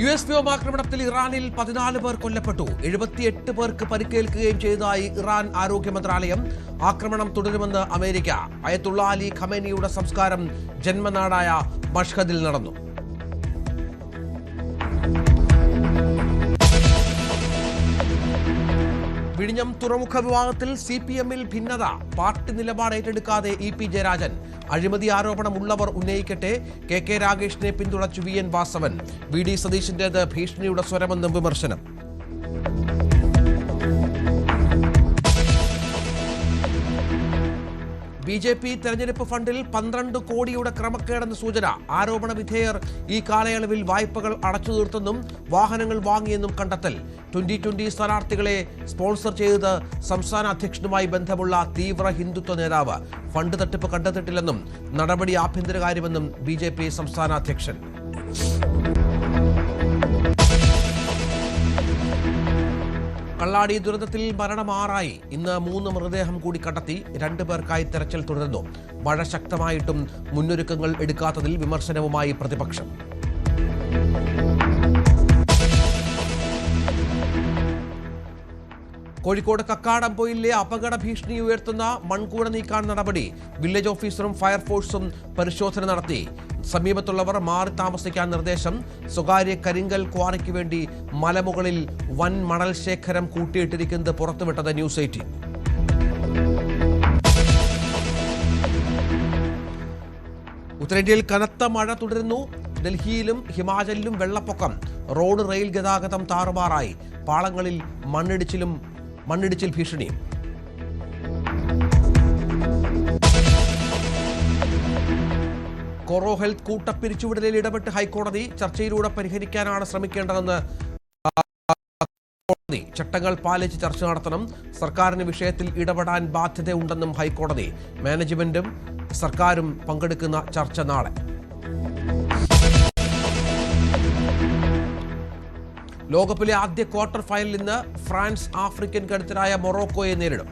US വ്യോമാക്രമണത്തിൽ ഇറാനിൽ 14 പേർ കൊല്ലപ്പെട്ടു. 78 പേർക്ക് പരിക്കേൽക്കുകയും ചെയ്തതായി ഇറാൻ ആരോഗ്യ മന്ത്രാലയം. ആക്രമണം തുടരുമെന്ന് അമേരിക്ക. അയത്തുള്ള അലി ഖമേനിയുടെ സംസ്കാരം ജന്മനാടായ മഷ്ഹദിൽ നടന്നു. വിഴിഞ്ഞം തുറമുഖ വിവാദത്തിൽ CPM-ൽ ഭിന്നത. പാർട്ടി നിലപാട് ഏറ്റെടുക്കാതെ EP ജയരാജൻ. അഴിമതി ആരോപണമുള്ളവർ ഉന്നയിക്കട്ടെ. KK രാഗേഷിനെ പിന്തുണച്ചു VN വാസവൻ. VD സതീശന്റേത് ഭീഷണിയുടെ സ്വരമെന്നും വിമർശനം. BJP തെരഞ്ഞെടുപ്പ് ഫണ്ടിൽ 12 കോടിയുടെ ക്രമക്കേടെന്ന് സൂചന. ആരോപണ വിധേയർ ഈ കാലയളവിൽ വായ്പകൾ അടച്ചു തീർത്തെന്നും വാഹനങ്ങൾ വാങ്ങിയെന്നും കണ്ടെത്തൽ. 2020 സ്ഥാനാർത്ഥികളെ സ്പോൺസർ ചെയ്തത് സംസ്ഥാന അധ്യക്ഷനുമായി ബന്ധമുള്ള തീവ്ര ഹിന്ദുത്വ നേതാവ്. ഫണ്ട് തട്ടിപ്പ് കണ്ടെത്തിയിട്ടില്ലെന്നും നടപടി ആഭ്യന്തരകാര്യമെന്നും BJP സംസ്ഥാന അധ്യക്ഷൻ. കള്ളാടി ദുരന്തത്തിൽ മരണം 6 ഇന്ന് 3 മൃതദേഹം കൂടി കണ്ടെത്തി. 2 പേർക്കായി തെരച്ചിൽ തുടരുന്നു. മഴ ശക്തമായിട്ടും മുന്നൊരുക്കങ്ങൾ എടുക്കാത്തതിൽ വിമർശനവുമായി പ്രതിപക്ഷം. കോഴിക്കോട് കക്കാടംപൊയിലെ അപകട ഭീഷണി ഉയർത്തുന്ന മൺകൂട നീക്കാൻ നടപടി. വില്ലേജ് ഓഫീസറും ഫയർഫോഴ്സും പരിശോധന നടത്തി. സമീപത്തുള്ളവർ മാറി താമസിക്കാൻ നിർദ്ദേശം. സ്വകാര്യ കരിങ്കൽ ക്വാറിക്ക് വേണ്ടി മലമുകളിൽ വൻ മണൽ ശേഖരം കൂട്ടിയിട്ടിരിക്കുന്നത് പുറത്തുവിട്ടത് ന്യൂസ് 18. ഉത്തരേന്ത്യയിൽ കനത്ത മഴ തുടരുന്നു. ഡൽഹിയിലും ഹിമാചലിലും വെള്ളപ്പൊക്കം. റോഡ് റെയിൽ ഗതാഗതം താറുമാറായി. പാളങ്ങളിൽ മണ്ണിടിച്ചിൽ ഭീഷണി. കൊറോ ഹെൽത്ത് കൂട്ടപ്പിരിച്ചുവിടലിൽ ഇടപെട്ട് ഹൈക്കോടതി. ചർച്ചയിലൂടെ പരിഹരിക്കാനാണ് ശ്രമിക്കേണ്ടതെന്ന് കോടതി. ചട്ടങ്ങൾ പാലിച്ച് ചർച്ച നടത്തണം. സർക്കാരിന് വിഷയത്തിൽ ഇടപെടാൻ ബാധ്യതയുണ്ടെന്നും ഹൈക്കോടതി. മാനേജ്മെന്റും സർക്കാരും പങ്കെടുക്കുന്ന ചർച്ച നാളെ. ലോകകപ്പിലെ ആദ്യ ക്വാർട്ടർ ഫൈനലിൽ ഇന്ന് ഫ്രാൻസ് ആഫ്രിക്കൻ കരുത്തരായ മൊറോക്കോയെ നേരിടും.